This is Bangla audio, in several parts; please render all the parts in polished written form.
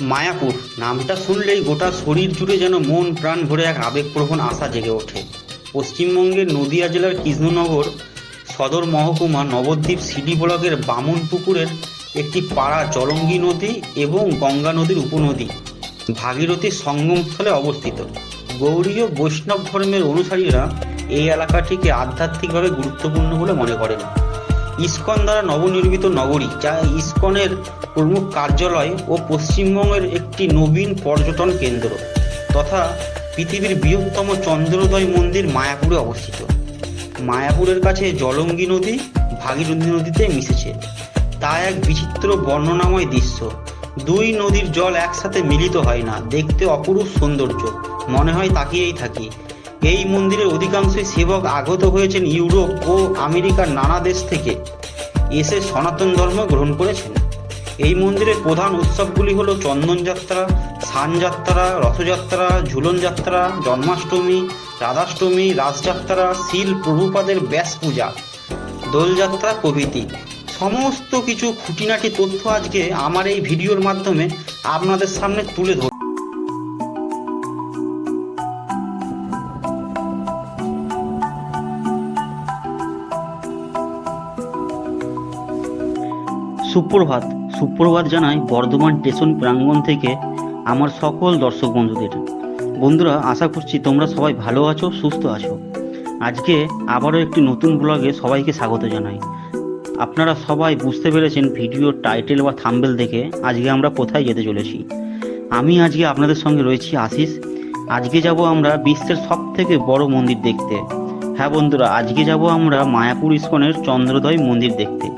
মায়াপুর নামটা শুনলেই গোটা শরীর জুড়ে যেন মন প্রাণ ভরে এক আবেগপ্রবণ আশা জেগে ওঠে। পশ্চিমবঙ্গের নদিয়া জেলার কৃষ্ণনগর সদর মহকুমা নবদ্বীপ সিডি ব্লকের বামুনপুকুরের একটি পাড়া জলঙ্গি নদী এবং গঙ্গা নদীর উপনদী ভাগীরথীর সঙ্গমস্থলে অবস্থিত। গৌড়ীয় বৈষ্ণব ধর্মের অনুসারীরা এই এলাকাটিকে আধ্যাত্মিকভাবে গুরুত্বপূর্ণ বলে মনে করেন। ইস্কন দ্বারা নবনির্মিত নগরী, যা ইস্কনের প্রমুখ কার্যালয় ও পশ্চিমবঙ্গের একটি নবীন পর্যটন কেন্দ্র তথা পৃথিবীর বৃহত্তম চন্দ্রোদয় মন্দির মায়াপুরে অবস্থিত। মায়াপুরের কাছে জলঙ্গি নদী ভাগীরথী নদীতে মিশেছে, তা এক বিচিত্র বর্ণনাময় দৃশ্য। দুই নদীর জল একসাথে মিলিত হয় না, দেখতে অপরূপ সৌন্দর্য, মনে হয় তাকিয়েই থাকি। এই মন্দিরের অধিকাংশই সেবক আগত হয়েছেন ইউরোপ ও আমেরিকার নানা দেশ থেকে, এসে সনাতন ধর্ম গ্রহণ করেছেন। এই মন্দিরের প্রধান উৎসবগুলি হলো চন্দনযাত্রা, স্নানযাত্রা, রথযাত্রা, ঝুলন যাত্রা, জন্মাষ্টমী, রাধাষ্টমী, রাসযাত্রা, শিল প্রভুপাদের ব্যাস পূজা, দোলযাত্রা প্রভৃতি। সমস্ত কিছু খুঁটিনাটি তথ্য আজকে আমার এই ভিডিওর মাধ্যমে আপনাদের সামনে তুলে ধরব। সুপ্রভাত জানাই বর্ধমান স্টেশন প্রাঙ্গণ থেকে আমার সকল দর্শক বন্ধুরা, আশা করছি তোমরা সবাই ভালো আছো, সুস্থ আছো। আজকে আবারও একটি নতুন ব্লগে সবাইকে স্বাগত জানাই। আপনারা সবাই বুঝতে পেরেছেন ভিডিওর টাইটেল বা থাম্বনেল দেখে আজকে আমরা কোথায় যেতে চলেছি। আমি আজকে আপনাদের সঙ্গে রয়েছি আশিস। আজকে যাব আমরা বিশ্বের সব থেকে বড় মন্দির দেখতে। হ্যাঁ বন্ধুরা, আজকে যাব আমরা মায়াপুর ইস্কনের চন্দ্রোদয় মন্দির দেখতে।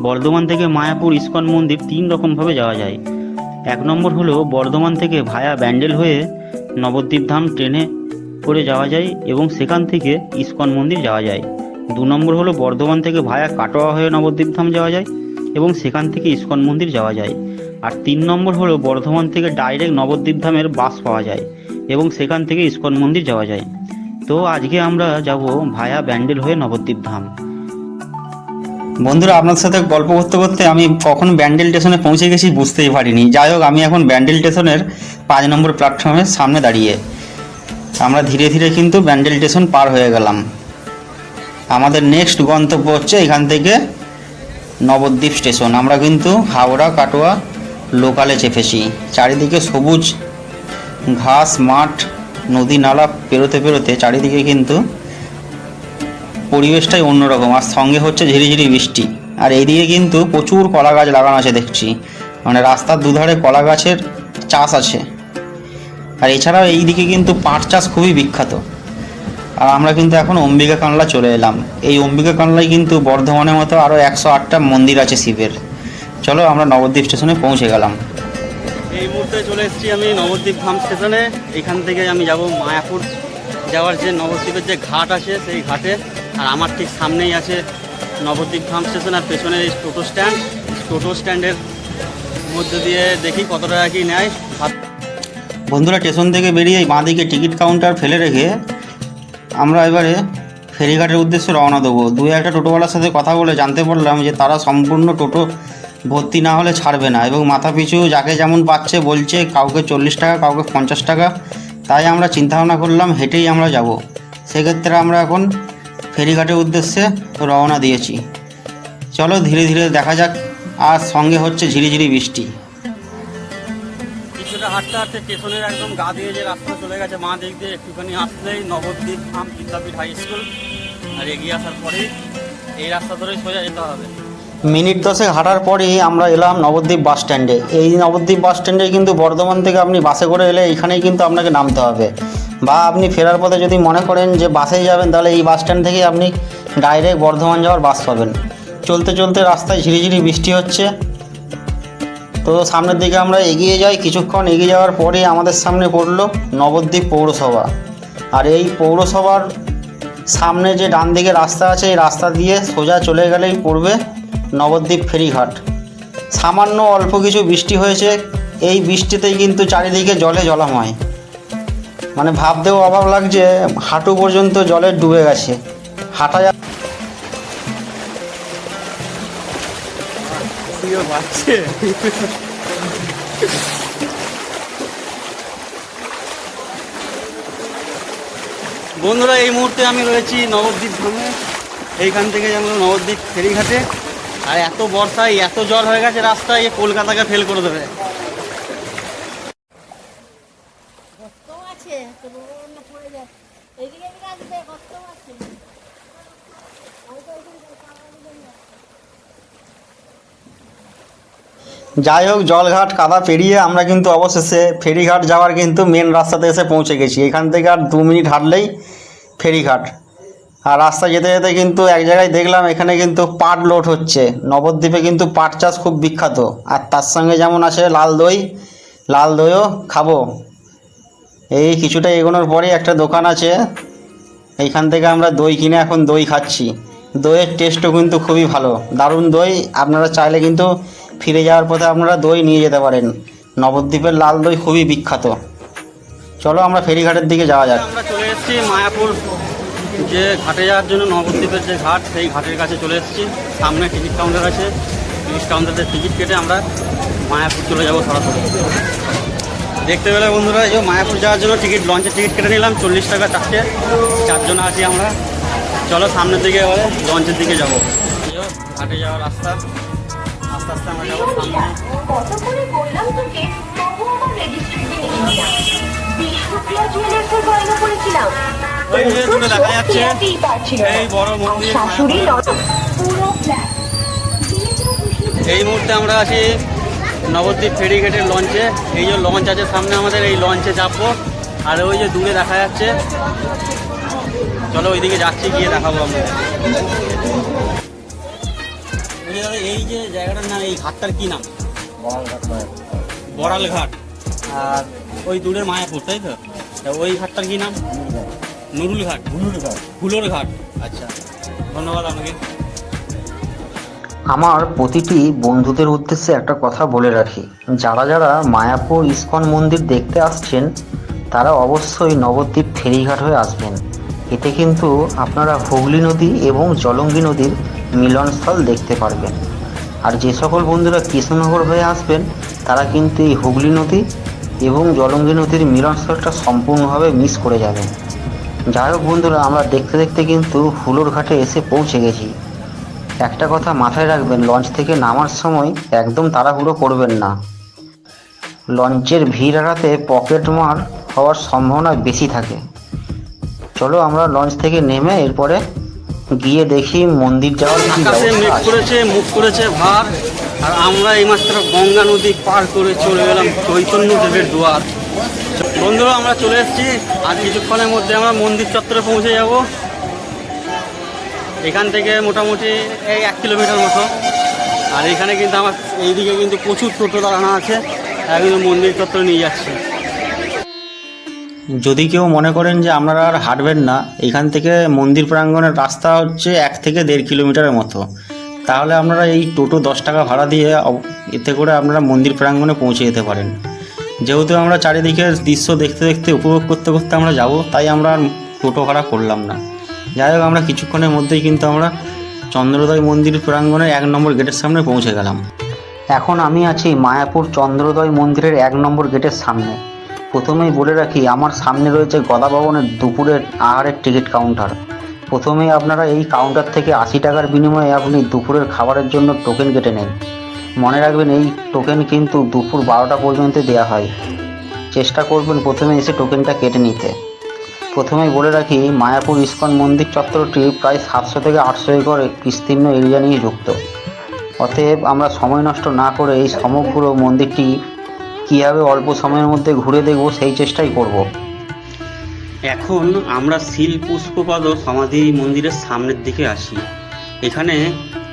বর্ধমান থেকে মায়াপুর ইস্কন মন্দির 3 রকমভাবে যাওয়া যায়। 1 নম্বর হলো বর্ধমান থেকে ভায়া ব্যান্ডেল হয়ে নবদ্বীপ ধাম ট্রেনে করে যাওয়া যায় এবং সেখান থেকে ইস্কন মন্দির যাওয়া যায়। 2 নম্বর হলো বর্ধমান থেকে ভায়া কাটোয়া হয়ে নবদ্বীপ ধাম যাওয়া যায় এবং সেখান থেকে ইস্কন মন্দির যাওয়া যায়। আর 3 নম্বর হলো বর্ধমান থেকে ডাইরেক্ট নবদ্বীপ ধামের বাস পাওয়া যায় এবং সেখান থেকে ইস্কন মন্দির যাওয়া যায়। তো আজকে আমরা যাব ভায়া ব্যান্ডেল হয়ে নবদ্বীপ ধাম। বন্ধুরা, আপনার সাথে গল্প করতে করতে আমি কখন ব্যান্ডেল স্টেশনে পৌঁছে গেছি বুঝতেই পারিনি। যাই হোক, আমি এখন ব্যান্ডেল স্টেশনের 5 নম্বর প্ল্যাটফর্মের সামনে দাঁড়িয়ে। আমরা ধীরে ধীরে কিন্তু ব্যান্ডেল স্টেশন পার হয়ে গেলাম। আমাদের নেক্সট গন্তব্য হচ্ছে এখান থেকে নবদ্বীপ স্টেশন। আমরা কিন্তু হাওড়া কাটোয়া লোকালে চেপেছি। চারিদিকে সবুজ ঘাস মাঠ, নদী নালা পেরোতে পেরোতে চারিদিকে কিন্তু পরিবেশটাই অন্যরকম, আর সঙ্গে হচ্ছে ঝিরিঝিরি বৃষ্টি। আর এইদিকে কিন্তু প্রচুর কলা গাছ লাগানো আছে দেখছি, মানে রাস্তার দুধারে কলা গাছের চাষ আছে। আর এছাড়াও এইদিকে কিন্তু পাট চাষ খুবই বিখ্যাত। আর আমরা কিন্তু এখন অম্বিকা কানলা চলে এলাম। এই অম্বিকা কানলায় কিন্তু বর্ধমানের মতো আরও 108টা মন্দির আছে শিবের। চলো আমরা নবদ্বীপ স্টেশনে পৌঁছে গেলাম। এই মুহূর্তে চলে এসেছি আমি নবদ্বীপ ধাম স্টেশনে। এখান থেকে আমি যাব মায়াপুর যাওয়ার যে নবদ্বীপের যে ঘাট আছে সেই ঘাটে। আর আমার ঠিক সামনেই আছে নবদ্বীপ ধাম স্টেশন, আর পেছনের এই টোটো স্ট্যান্ডের মধ্যে দিয়ে দেখি কত টাকা কি নেয়। বন্ধুরা, স্টেশন থেকে বেরিয়ে বাঁদিকে টিকিট কাউন্টার ফেলে রেখে আমরা এবারে ফেরিঘাটের উদ্দেশ্যে রওনা দেবো। 2-1টা টোটোওয়ালার সাথে কথা বলে জানতে পারলাম যে তারা সম্পূর্ণ টোটো ভর্তি না হলে ছাড়বে না এবং মাথা পিছু যাকে যেমন পাচ্ছে বলছে, কাউকে 40 টাকা, কাউকে 50 টাকা। তাই আমরা চিন্তাভাবনা করলাম হেঁটেই আমরা যাব। সেক্ষেত্রে আমরা এখন ফেরিঘাটের উদ্দেশ্যে রওনা দিয়েছি। চলো ধীরে ধীরে দেখা যাক। আর সঙ্গে হচ্ছে ঝিরিঝিরি বৃষ্টি। কিছুটা হাঁটতে হাঁটতে স্টেশনের একদম গা দিয়ে যে রাস্তা চলে গেছে, মা দিক দিয়ে একটুখানি আসলেই নবদ্বীপ ধাম বিদ্যাপীঠ হাই স্কুল। আর এগিয়ে আসার পরেই এই রাস্তা ধরেই সোজা যেতে হবে। মিনিট 10 হাঁটার পরেই আমরা এলাম নবদ্বীপ বাস স্ট্যান্ডে। এই নবদ্বীপ বাস স্ট্যান্ডে কিন্তু বর্ধমান থেকে আপনি বাসে করে এলে এখানেই কিন্তু আপনাকে নামতে হবে, বা আপনি ফেরার পথে যদি মনে করেন যে বাসেই যাবেন তাহলে এই বাস স্ট্যান্ড থেকেই আপনি ডাইরেক্ট বর্ধমান যাওয়ার বাস পাবেন। চলতে চলতে রাস্তায় ঝিরিঝিরি বৃষ্টি হচ্ছে। তো সামনের দিকে আমরা এগিয়ে যাই। কিছুক্ষণ এগিয়ে যাওয়ার পরে আমাদের সামনে পড়লো নবদ্বীপ পৌরসভা। আর এই পৌরসভার সামনে যে ডান দিকে রাস্তা আছে, এই রাস্তা দিয়ে সোজা চলে গেলেই পড়বে নবদ্বীপ ফেরিঘাট। সামান্য অল্প কিছু বৃষ্টি হয়েছে, এই বৃষ্টিতেই কিন্তু চারিদিকে জলে জলাময়। মানে ভাবতেও অভাব লাগছে, হাঁটু পর্যন্ত জলে ডুবে গেছে। হাঁটা যা বন্ধুরা এই মুহূর্তে আমি রয়েছি নবদ্বীপ ধামে। এইখান থেকে যেমন নবদ্বীপ ফেরিঘাটে, আর এত বর্ষায় এত জল হয়ে গেছে রাস্তায়, কলকাতাকে ফেল করে দেবে। যাই হোক, জলঘাট কাদা পেরিয়ে আমরা কিন্তু অবশেষে ফেরিঘাট যাওয়ার কিন্তু মেন রাস্তাতে এসে পৌঁছে গেছি। এখান থেকে আর 2 মিনিট হাঁটলেই ফেরিঘাট। আর রাস্তা যেতে যেতে কিন্তু এক জায়গায় দেখলাম এখানে কিন্তু পাট লোড হচ্ছে। নবদ্বীপে কিন্তু পাট চাষ খুব বিখ্যাত, আর তার সঙ্গে যেমন আছে লাল দইও খাবো। এই কিছুটা এগোনোর পরেই একটা দোকান আছে, এইখান থেকে আমরা দই কিনে এখন দই খাচ্ছি। দইয়ের টেস্টও কিন্তু খুবই ভালো, দারুণ দই। আপনারা চাইলে কিন্তু ফিরে যাওয়ার পথে আপনারা দই নিয়ে যেতে পারেন। নবদ্বীপের লাল দই খুবই বিখ্যাত। চলো আমরা ফেরিঘাটের দিকে যাওয়া যাক। আমরা চলে এসেছি মায়াপুর যে ঘাটে যাওয়ার জন্য, নবদ্বীপের যে ঘাট, সেই ঘাটের কাছে চলে এসেছি। সামনে টিকিট কাউন্টার আছে, টিকিট কাউন্টারে টিকিট কেটে আমরা মায়াপুর চলে যাবো সরাসরি। দেখতে পেলে বন্ধুরা, এই মায়াপুর যাওয়ার জন্য লঞ্চের টিকিট কেটে নিলাম 40 টাকা চারটে। 4 জন আছি আমরা। চলো সামনের দিকে এবারে লঞ্চের দিকে যাবো। ঘাটে যাওয়ার রাস্তা, আস্তে আস্তে আমরা যাবো সামনে। ওই যে দূরে দেখা যাচ্ছে এই বড় মন্দির। এই মুহূর্তে আমরা আছি নবদ্বীপ ফেরিঘাটের লঞ্চে। এই যে লঞ্চ আছে সামনে আমাদের, এই লঞ্চে চাপবো। আর ওই যে দূরে দেখা যাচ্ছে, চলো ওইদিকে যাচ্ছি, গিয়ে দেখাবো আমরা। এই যে জায়গাটার নাম, এই ঘাটটার কি নাম? বড়াল ঘাট। আর ওই দূরে মায়াপুর, তাই তো? ওই ঘাটটার কি নাম? নুরুল ঘাট। হুলোর ঘাট। আচ্ছা, ধন্যবাদ আপনাকে। আমার প্রতিটি বন্ধুদের উদ্দেশ্যে একটা কথা বলে রাখি, যারা যারা মায়াপুর ইস্কন মন্দির দেখতে আসছেন তারা অবশ্যই নবদ্বীপ ফেরিঘাট হয়ে আসবেন। এতে কিন্তু আপনারা হুগলি নদী এবং জলঙ্গি নদীর মিলনস্থল দেখতে পারবেন। আর যে সকল বন্ধুরা কৃষ্ণনগর হয়ে আসবেন তারা কিন্তু এই হুগলি নদী এবং জলঙ্গি নদীর মিলনস্থলটা সম্পূর্ণভাবে মিস করে যাবেন। যাই হোক বন্ধুরা, আমরা দেখতে দেখতে কিন্তু হুলোর ঘাটে এসে পৌঁছে গেছি। একটা কথা মাথায় রাখবেন, লঞ্চ থেকে নামার সময় একদম তাড়াহুড়ো করবেন না। লঞ্চের ভিড় এড়াতে পকেট মার হওয়ার সম্ভাবনা বেশি থাকে। চলো আমরা লঞ্চ থেকে নেমে এরপরে গিয়ে দেখি মন্দির যাওয়ার কি ব্যবস্থা। মুখ করেছে ভার, আর আমরা এইমাত্র গঙ্গা নদী পার করে চলে গেলাম চৈতন্য দেবের দুয়ার। বন্ধুরা, আমরা চলে এসেছি, আর কিছুক্ষণের মধ্যে আমরা মন্দির চত্বরে পৌঁছে যাব। এখান থেকে মোটামুটি এই 1 কিলোমিটার মতো। আর এখানে কিন্তু আমার এইদিকে কিন্তু প্রচুর টোটো দাঁড়ানো আছে, একদম মন্দির চত্বরে নিয়ে যাচ্ছে। যদি কেউ মনে করেন যে আপনারা আর হাঁটবেন না, এখান থেকে মন্দির প্রাঙ্গণের রাস্তা হচ্ছে 1 থেকে 1.5 কিলোমিটারের মতো, তাহলে আপনারা এই টোটো 10 টাকা ভাড়া দিয়ে এতে করে আপনারা মন্দির প্রাঙ্গণে পৌঁছে যেতে পারেন। যেহেতু আমরা চারিদিকের দৃশ্য দেখতে দেখতে উপভোগ করতে করতে আমরা যাব, তাই আমরা আর টোটো ভাড়া করলাম না। যাই হোক, আমরা কিছুক্ষণের মধ্যেই কিন্তু আমরা চন্দ্রোদয় মন্দির প্রাঙ্গণের 1 নম্বর গেটের সামনে পৌঁছে গেলাম। এখন আমি আছি মায়াপুর চন্দ্রোদয় মন্দিরের 1 নম্বর গেটের সামনে। প্রথমেই বলে রাখি, আমার সামনে রয়েছে গদা ভবনের দুপুরের আহারের টিকিট কাউন্টার। প্রথমেই আপনারা এই কাউন্টার থেকে 80 টাকার বিনিময়ে আপনি দুপুরের খাবারের জন্য টোকেন কেটে নেন। মনে রাখবেন, এই টোকেন কিন্তু দুপুর 12টা পর্যন্ত দেওয়া হয়। চেষ্টা করবেন প্রথমে এসে টোকেনটা কেটে নিতে। প্রথমেই বলে রাখি, মায়াপুর ইস্কন মন্দির চত্বরটি প্রায় 700 থেকে 800 একর বিস্তীর্ণ এরিয়া নিয়ে যুক্ত। অতএব আমরা সময় নষ্ট না করে এই সমগ্র মন্দিরটি কীভাবে অল্প সময়ের মধ্যে ঘুরে দেখব সেই চেষ্টাই করব। এখন আমরা শিল পুষ্পপাদ সমাধি মন্দিরের সামনের দিকে আসি। এখানে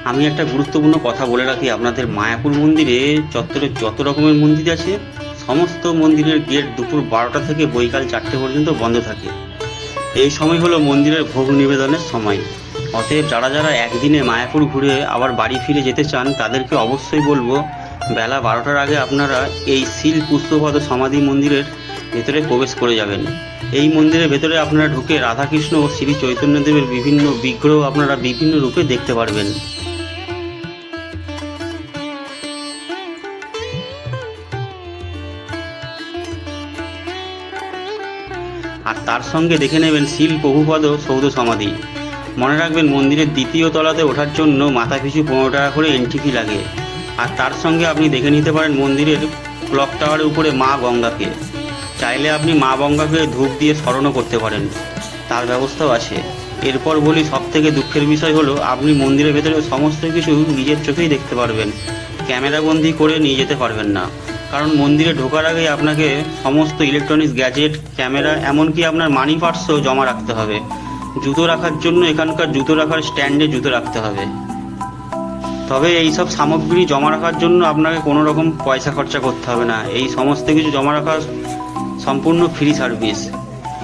আমি একটা গুরুত্বপূর্ণ কথা বলে রাখি আপনাদের, মায়াপুর মন্দিরে চত্বরে যত রকমের মন্দির আছে সমস্ত মন্দিরের গেট দুপুর 12টা থেকে বৈকাল 4টে পর্যন্ত বন্ধ থাকে। এই সময় হলো মন্দিরের ভোগ নিবেদনের সময়। অতএব যারা যারা একদিনে মায়াপুর ঘুরে আবার বাড়ি ফিরে যেতে চান তাদেরকে অবশ্যই বলবো, বেলা 12টার আগে আপনারা এই শিল পুষ্পপাদ সমাধি মন্দিরের ভেতরে প্রবেশ করে যাবেন। এই মন্দিরের ভেতরে আপনারা ঢুকে রাধাকৃষ্ণ ও শ্রী চৈতন্যদেবের বিভিন্ন বিগ্রহ আপনারা বিভিন্ন রূপে দেখতে পারবেন। আর তার সঙ্গে দেখে নেবেন শিল প্রভুপদ সৌধ সমাধি। মনে রাখবেন মন্দিরের দ্বিতীয় তলাতে ওঠার জন্য মাথাপিছু 15 টাকা করে এন্ট্রি ফি লাগে। আর তার সঙ্গে আপনি দেখে নিতে পারেন মন্দিরের ক্লক টাওয়ারের উপরে মা গঙ্গাকে। চাইলে আপনি মা গঙ্গাকে ধূপ দিয়ে স্মরণও করতে পারেন, তার ব্যবস্থাও আছে। এরপর বলি, সবথেকে দুঃখের বিষয় হলো আপনি মন্দিরের ভেতরে সমস্ত কিছু নিজের চোখেই দেখতে পারবেন, ক্যামেরাবন্দি করে নিয়ে যেতে পারবেন না। কারণ মন্দিরে ঢোকার আগেই আপনাকে সমস্ত ইলেকট্রনিক্স গ্যাজেট, ক্যামেরা, এমনকি আপনার মানি পার্সও জমা রাখতে হবে। জুতো রাখার জন্য এখানকার জুতো রাখার স্ট্যান্ডে জুতো রাখতে হবে। তবে এই সব সামগ্রী জমা রাখার জন্য আপনাকে কোনো রকম পয়সা খরচা করতে হবে না। এই সমস্ত কিছু জমা রাখা সম্পূর্ণ ফ্রি সার্ভিস।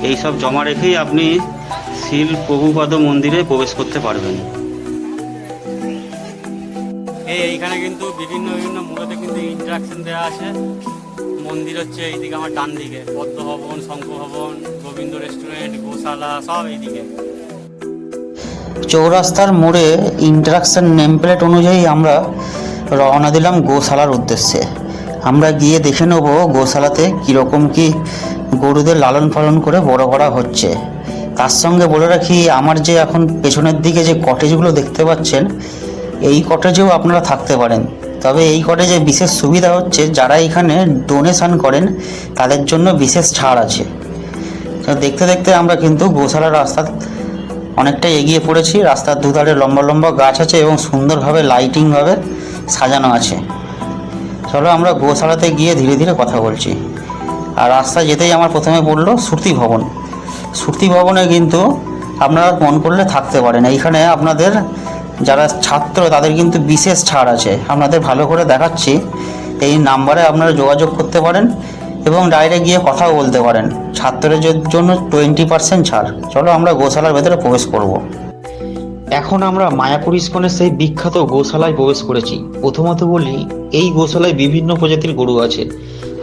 এই সব জমা রেখেই আপনি শিল প্রভুপাদ মন্দিরে প্রবেশ করতে পারবেন। এইখানে কিন্তু বিভিন্ন মূলতে কিন্তু ইন্টারাকশন দেওয়া আছে। মন্দির হচ্ছে এইদিকে আমার ডান দিকে, পদ্ম ভবন, শঙ্খ ভবন, গোবিন্দ রেস্টুরেন্ট, গোশালা সব এইদিকে। চৌরাস্তার মোড়ে ইন্টারাকশন নেম প্লেট অনুযায়ী আমরা রওনা দিলাম গোশালার উদ্দেশ্যে। আমরা গিয়ে দেখে নেব গোশালাতে কীরকম কি গরুদের লালন পালন করে বড় করা হচ্ছে। তার সঙ্গে বলে রাখি, আমার যে এখন পেছনের দিকে যে কটেজগুলো দেখতে পাচ্ছেন, এই কটেজেও আপনারা থাকতে পারেন। তবে এই কটেজে বিশেষ সুবিধা হচ্ছে, যারা এখানে ডোনেশন করেন তাদের জন্য বিশেষ ছাড় আছে। তো দেখতে দেখতে আমরা কিন্তু গোশালার রাস্তা অনেকটাই এগিয়ে পড়েছি। রাস্তার দুধারে লম্বা লম্বা গাছ আছে এবং সুন্দরভাবে লাইটিংভাবে সাজানো আছে। চলো আমরা গোশালাতে গিয়ে ধীরে ধীরে কথা বলছি। আর রাস্তা যেতেই আমার প্রথমে পড়লো শ্রুতি ভবন। শ্রুতি ভবনে কিন্তু আপনারা মন করলে থাকতে পারেন। এইখানে আপনাদের যারা ছাত্র তাদের কিন্তু বিশেষ ছাড় আছে। আপনাদের ভালো করে দেখাচ্ছি, এই নাম্বারে আপনারা যোগাযোগ করতে পারেন এবং ডাইরেক্ট গিয়ে কথাও বলতে পারেন। ছাত্রদের জন্য 20% ছাড়। চলো আমরা গোশালার ভেতরে প্রবেশ করব। এখন আমরা মায়াপুর ইস্কনের সেই বিখ্যাত গোশালায় প্রবেশ করেছি। প্রথমত বলি, এই গোশালায় বিভিন্ন প্রজাতির গরু আছে।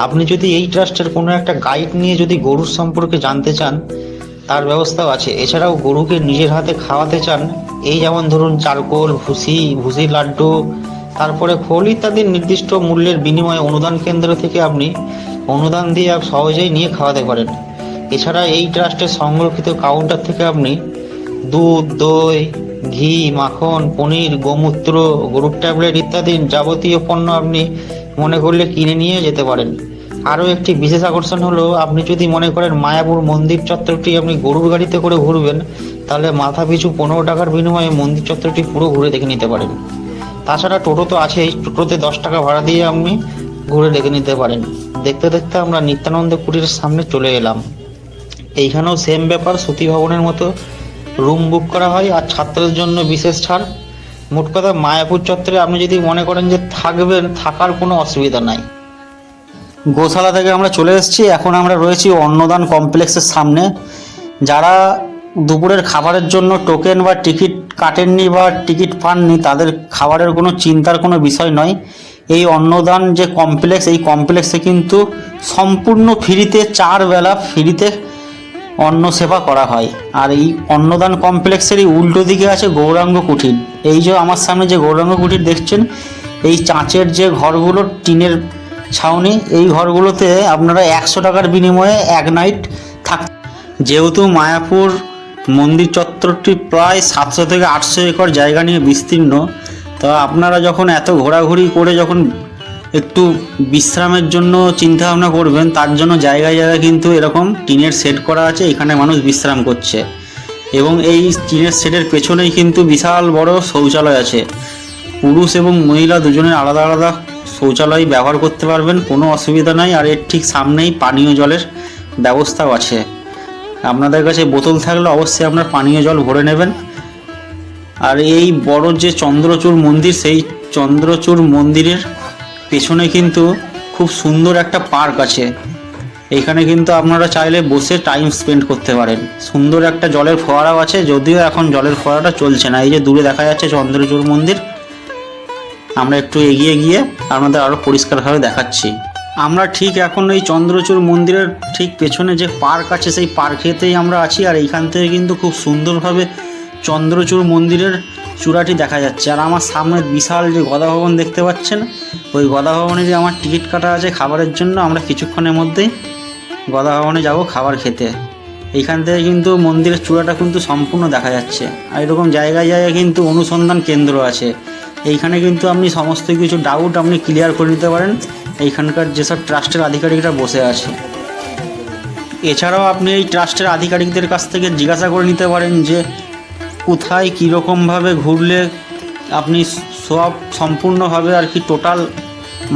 আপনি যদি এই ট্রাস্টের কোনো একটা গাইড নিয়ে যদি গরুর সম্পর্কে জানতে চান, তার ব্যবস্থাও আছে। এছাড়াও গরুকে নিজের হাতে খাওয়াতে চান, এই যেমন ধরুন চারকোল, ভুসি লাড্ডু, তারপরে খোল ইত্যাদি নির্দিষ্ট মূল্যের বিনিময়ে অনুদান কেন্দ্র থেকে আপনি অনুদান দিয়ে সহজেই নিয়ে খাওয়াতে পারেন। এছাড়া এই ট্রাস্টের সংরক্ষিত কাউন্টার থেকে আপনি দুধ, দই, ঘি, মাখন, পনির, গোমূত্র, গরুর ট্যাবলেট ইত্যাদি যাবতীয় পণ্য আপনি মনে করলে কিনে নিয়ে যেতে পারেন। আরও একটি বিশেষ আকর্ষণ হলো, আপনি যদি মনে করেন মায়াপুর মন্দির চত্বরটি আপনি গরুর গাড়িতে করে ঘুরবেন, তাহলে মাথা পিছু 15 টাকার বিনিময়ে মন্দির চত্বরটি পুরো ঘুরে দেখে নিতে পারেন। তাছাড়া টোটো তো আছেই, টোটোতে 10 টাকা ভাড়া দিয়ে আপনি ঘুরে দেখে নিতে পারেন। দেখতে দেখতে আমরা নিত্যানন্দ কুটিরের সামনে চলে এলাম। এইখানেও সেম ব্যাপার, শ্রুতি ভবনের মতো রুম বুক করা হয় আর ছাত্রদের জন্য বিশেষ ছাড়। মোট কথা, মায়াপুর চত্বরে আপনি যদি মনে করেন যে থাকবেন, থাকার কোনো অসুবিধা নাই। গোশালা থেকে আমরা চলে এসেছি। এখন আমরা রয়েছি অন্নদান কমপ্লেক্সের সামনে। যারা দুপুরের খাবারের জন্য টোকেন বা টিকিট কাটেননি বা টিকিট পাননি, তাদের খাবারের কোনো চিন্তার কোনো বিষয় নয়। এই অন্নদান যে কমপ্লেক্স, এই কমপ্লেক্সে কিন্তু সম্পূর্ণ ফ্রিতে 4 বেলা ফ্রিতে অন্ন সেবা করা হয়। আর এই অন্নদান কমপ্লেক্সেরই উল্টো দিকে আছে গৌরাঙ্গ কুটির। এই যে আমার সামনে যে গৌরাঙ্গ কুটির দেখছেন, এই চাঁচের যে ঘরগুলো, টিনের ছাউনি, এই ঘরগুলোতে আপনারা 100 টাকার বিনিময়ে 1 নাইট থাক। যেহেতু মায়াপুর মন্দির চত্বরটি প্রায় 700 থেকে 800 একর জায়গা নিয়ে বিস্তীর্ণ, তো আপনারা যখন এত ঘোরাঘুরি করে যখন একটু বিশ্রামের জন্য চিন্তা ভাবনা করবেন, তার জন্য জায়গায় জায়গায় কিন্তু এরকম টিনের শেড করা আছে, এখানে মানুষ বিশ্রাম করছে। এবং এই টিনের শেডের পেছনেই কিন্তু বিশাল বড় শৌচালয় আছে। পুরুষ এবং মহিলা দুজনের আলাদা আলাদা শৌচালয় ব্যবহার করতে পারবেন, কোনো অসুবিধা নাই। আর এর ঠিক সামনেই পানীয় জলের ব্যবস্থাও আছে। আপনাদের কাছে বোতল থাকলে অবশ্যই আপনার পানীয় জল ভরে নেবেন। আর এই বড় যে চন্দ্রচূড় মন্দির, সেই চন্দ্রচূড় মন্দিরের পেছনে কিন্তু খুব সুন্দর একটা পার্ক আছে। এখানে কিন্তু আপনারা চাইলে বসে টাইম স্পেন্ড করতে পারেন। সুন্দর একটা জলের ফোয়ারাও আছে, যদিও এখন জলের ফোয়ারাটা চলছে না। এই যে দূরে দেখা যাচ্ছে চন্দ্রচূড় মন্দির। আমরা একটু এগিয়ে গিয়ে আপনাদের আরও পরিষ্কারভাবে দেখাচ্ছি। আমরা ঠিক এখন এই চন্দ্রচূড় মন্দিরের ঠিক পেছনে যে পার্ক আছে, সেই পার্কেতেই আমরা আছি। আর এইখান থেকে কিন্তু খুব সুন্দরভাবে চন্দ্রচূড় মন্দিরের চূড়াটি দেখা যাচ্ছে। আর আমার সামনে বিশাল যে গদা ভবন দেখতে পাচ্ছেন, ওই গদা ভবনে যে আমার টিকিট কাটা আছে খাবারের জন্য। আমরা কিছুক্ষণের মধ্যেই গদা ভবনে যাব খাবার খেতে। এইখান থেকে কিন্তু মন্দিরের চূড়াটা কিন্তু সম্পূর্ণ দেখা যাচ্ছে। আর এরকম জায়গায় জায়গায় কিন্তু অনুসন্ধান কেন্দ্র আছে, এইখানে কিন্তু আপনি সমস্ত কিছু ডাউট আপনি ক্লিয়ার করে নিতে পারেন। এইখানকার যেসব ট্রাস্টের আধিকারিকরা বসে আছে, এছাড়াও আপনি এই ট্রাস্টের আধিকারিকদের কাছ থেকে জিজ্ঞাসা করে নিতে পারেন যে কোথায় কীরকমভাবে ঘুরলে আপনি সব সম্পূর্ণভাবে আর কি টোটাল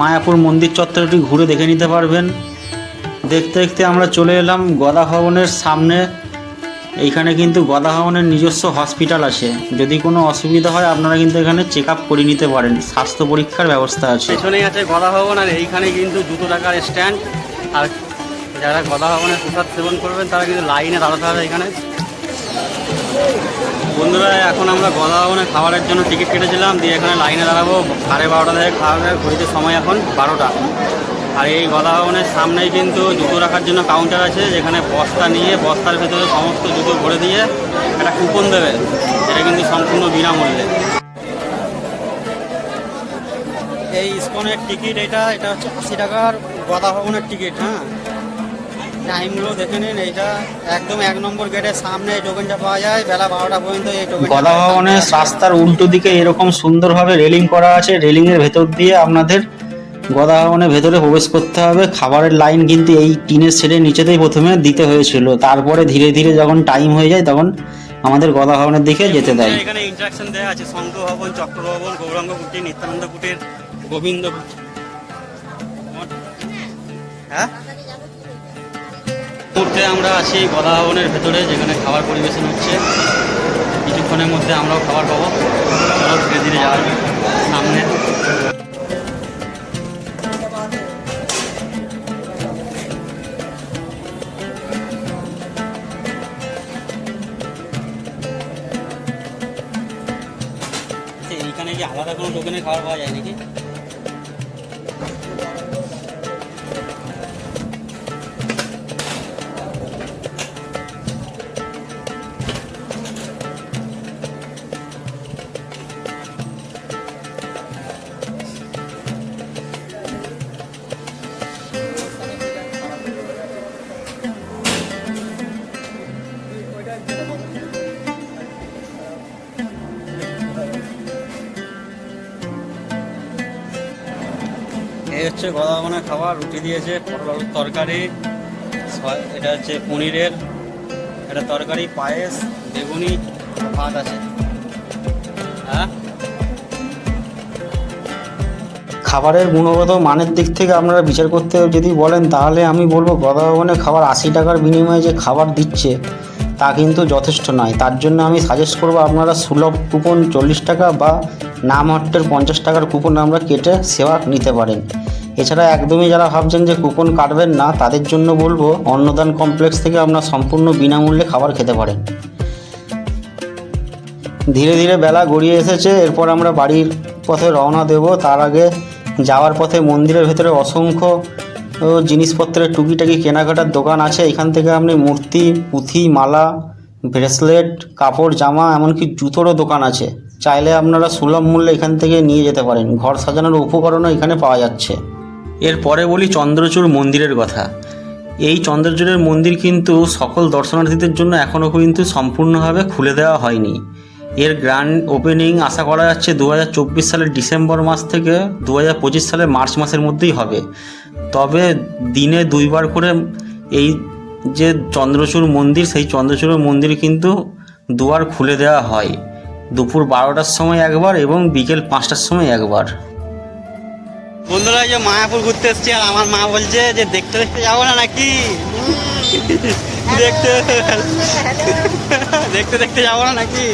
মায়াপুর মন্দির চত্বরটি ঘুরে দেখে নিতে পারবেন। দেখতে দেখতে আমরা চলে এলাম গদা ভবনের সামনে। এইখানে কিন্তু গদা ভবনের নিজস্ব হসপিটাল আছে, যদি কোনো অসুবিধা হয় আপনারা কিন্তু এখানে চেক আপ করে নিতে পারেন, স্বাস্থ্য পরীক্ষার ব্যবস্থা আছে। পেছনেই আছে গদা ভবন, আর এইখানে কিন্তু জুতো রাখার স্ট্যান্ড। আর যারা গদা ভবনের প্রসাদ সেবন করবেন তারা কিন্তু লাইনে দাঁড়াতে হবে এখানে। বন্ধুরা, এখন আমরা গদা ভবনে খাবারের জন্য টিকিট কেটেছিলাম, দিয়ে এখানে লাইনে দাঁড়াবো। 12:30 থেকে খাওয়ার ঘড়িতে সময় এখন 12টা। আর এই গদা ভবনের সামনেই কিন্তু জুতো রাখার জন্য কাউন্টার আছে, যেখানে বস্তা নিয়ে বস্তার ভেতরে সমস্ত জুতো ভরে দিয়ে একটা কুপন দেবে, এটা কিন্তু সম্পূর্ণ বিনামূল্যে। এই ইসকনের টিকিট এটা হচ্ছে 80 টাকার গদা ভবনের টিকিট। হ্যাঁ, টাইমগুলো দেখে নিন। এইটা একদম 1 নম্বর গেটের সামনে এই টোকেনটা পাওয়া যায়, বেলা 12টা পর্যন্ত এই টোকেন। গদা ভবনের রাস্তার উল্টো দিকে এরকম সুন্দরভাবে রেলিং করা আছে, রেলিংয়ের ভেতর দিয়ে আপনাদের গদা ভবনের ভেতরে প্রবেশ করতে হবে। খাবারের লাইন কিন্তু এই টিনের শেডের নিচেতেই প্রথমে দিতে হয়েছিল, তারপরে ধীরে ধীরে যখন টাইম হয়ে যায় তখন আমাদের গদা ভবনের দিকে যেতে দেয়। এখানে ইন্টারাকশন দেওয়া আছে শঙ্খ ভবন, চক্র ভবন, গৌরাঙ্গ কুটির, নিত্যানন্দ কুটির, গোবিন্দ কুটির। হ্যাঁ, মুহূর্তে আমরা আছি গদা ভবনের ভেতরে, যেখানে খাবার পরিবেশন হচ্ছে। কিছুক্ষণের মধ্যে আমরাও খাবার পাবো। চলো ধীরে ধীরে যাওয়া যাক সামনে। এইখানে কি আলাদা কোনো টোকেনের খাবার পাওয়া যায় নাকি? এই হচ্ছে গদা ভবনের খাবার। রুটি দিয়েছে, পটল আলুর তরকারি, এটা হচ্ছে পনিরের এটা তরকারি, পায়েস, বেগুনি, ভাত আছে। হ্যাঁ, খাবারের গুণগত মানের দিক থেকে আপনারা বিচার করতে যদি বলেন, তাহলে আমি বলবো গদা ভবনে খাবার 80 টাকার বিনিময়ে যে খাবার দিচ্ছে তা কিন্তু যথেষ্ট নয়। তার জন্য আমি সাজেস্ট করবো আপনারা সুলভ কুপন 40 টাকা বা নামহট্টের 50 টাকার কুপন আমরা কেটে সেবা নিতে পারেন। এছাড়া একদমই যারা ভাবছেন যে কুপন কাটবেন না, তাদের জন্য বলবো অন্নদান কমপ্লেক্স থেকে আপনারা সম্পূর্ণ বিনামূল্যে খাবার খেতে পারেন। ধীরে ধীরে বেলা গড়িয়ে এসেছে, এরপর আমরা বাড়ির পথে রওনা দেব। তার আগে যাওয়ার পথে মন্দিরের ভেতরে অসংখ্য জিনিসপত্রের টুকিটাকি কেনাকাটার দোকান আছে। এখান থেকে আপনি মূর্তি, পুঁথি, মালা, ব্রেসলেট, কাপড়, জামা, এমনকি জুতোরও দোকান আছে। চাইলে আপনারা সুলভ মূল্যে এখান থেকে নিয়ে যেতে পারেন। ঘর সাজানোর উপকরণও এখানে পাওয়া যাচ্ছে। এরপরে বলি চন্দ্রচূড় মন্দিরের কথা। এই চন্দ্রচূড়ের মন্দির কিন্তু সকল দর্শনার্থীদের জন্য এখনও কিন্তু সম্পূর্ণভাবে খুলে দেওয়া হয়নি। এর গ্র্যান্ড ওপেনিং আশা করা যাচ্ছে 2024 সালের ডিসেম্বর মাস থেকে 2025 সালের মার্চ মাসের মধ্যেই হবে। তবে দিনে 2 বার করে এই যে চন্দ্রচূড় মন্দির, সেই চন্দ্রচূড় মন্দির কিন্তু দুয়ার খুলে দেওয়া হয়। দুপুর 12টার সময় একবার এবং বিকেল 5টার সময় একবার। বন্ধুরা, যে মায়াপুর ঘুরতে এসছি, আর আমার মা বলছে যে দেখতে দেখতে যাবো না নাকি? দেখতে দেখতে দেখতে যাবো না নাকি?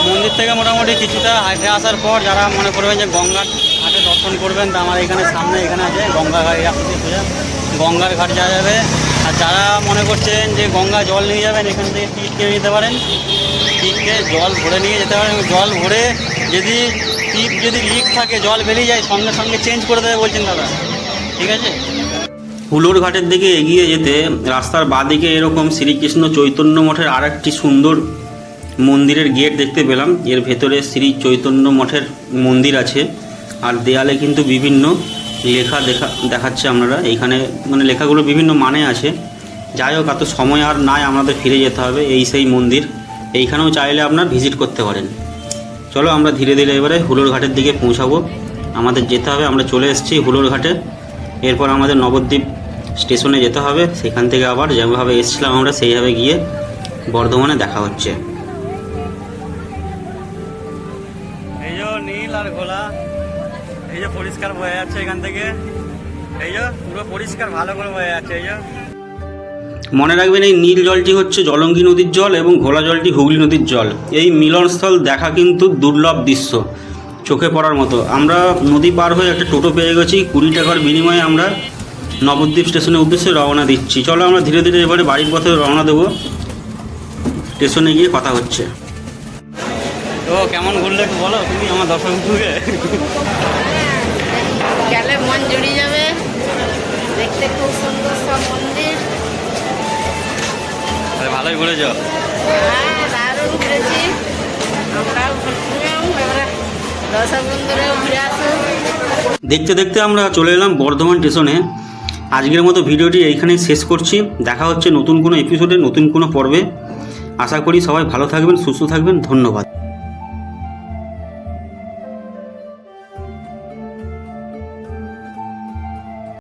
মন্দির থেকে মোটামুটি কিছুটা হাঁটে আসার পর যারা মনে করবেন যে গঙ্গার ঘাটে দর্শন করবেন, তা আমার এখানে সামনে এখানে আছে গঙ্গা ঘাট, গঙ্গার ঘাট যাওয়া যাবে। আর যারা মনে করছেন যে গঙ্গা জল নিয়ে যাবেন, এখান থেকে টিকিট কিনে নিতে পারেন। টিকিটে জল ভরে নিয়ে যেতে পারেন। জল ভরে যদি টিপ যদি লিক থাকে, জল বেরিয়ে যায়, সঙ্গে সঙ্গে চেঞ্জ করে দেবে বলছেন দাদা। ঠিক আছে। হুলোর ঘাটের দিকে এগিয়ে যেতে রাস্তার বাঁদিকে এরকম শ্রীকৃষ্ণ চৈতন্য মঠের আরেকটি সুন্দর মন্দিরের গেট দেখতে পেলাম। এর ভেতরে শ্রী চৈতন্য মঠের মন্দির আছে, আর দেয়ালে কিন্তু বিভিন্ন লেখা দেখাচ্ছে। আপনারা এইখানে মানে লেখাগুলো বিভিন্ন মানে আছে। যাই হোক, এত সময় আর নাই, আমাদের ফিরে যেতে হবে। এই সেই মন্দির, এইখানেও চাইলে আপনার ভিজিট করতে পারেন। চলো আমরা ধীরে ধীরে এবারে হুলোর ঘাটের দিকে পৌঁছাবো। আমাদের যেতে হবে, আমরা চলে এসেছি হুলোর ঘাটে। এরপর আমাদের নবদ্বীপ স্টেশনে যেতে হবে। সেখান থেকে আবার যেভাবে এসেছিলাম আমরা সেইভাবে গিয়ে বর্ধমানে দেখা হচ্ছে। এই যে নীল আর ঘোলা, এই যে পরিষ্কার বয়ে যাচ্ছে এখান থেকে, এই যে পুরো পরিষ্কার ভালো করে বয়ে যাচ্ছে। এই যে মনে রাখবেন, এই নীল জলটি হচ্ছে জলঙ্গি নদীর জল এবং ঘোলা জলটি হুগলি নদীর জল। এই মিলনস্থল দেখা কিন্তু দুর্লভ দৃশ্য, চোখে পড়ার মতো। আমরা নদী পার হয়ে একটা টোটো পেয়ে গেছি। 20 টাকার বিনিময়ে আমরা নবদ্বীপ স্টেশনের উদ্দেশ্যে রওনা দিচ্ছি। চলো আমরা ধীরে ধীরে এবারে বাড়ির পথে রওনা দেবো। স্টেশনে গিয়ে কথা হচ্ছে। তো কেমন ঘুরলে একটু বলো তুমি আমার দর্শককে। গেলে মন জুড়ে যাবে, দেখতে খুব সুন্দর সব মন্দির। ভালোই ঘুরেছ? হ্যাঁ, দারুণ ঘুরেছি। আমরাও ঘুরছিলাম, এবারে দর্শক বন্ধুরাও ঘুরে আসুন। দেখতে দেখতে আমরা চলে এলাম বর্ধমান স্টেশনে। আজকের মতো ভিডিওটি এইখানেই শেষ করছি। দেখা হচ্ছে নতুন কোনো এপিসোডে, নতুন কোনো পর্বে। আশা করি সবাই ভালো থাকবেন, সুস্থ থাকবেন। ধন্যবাদ।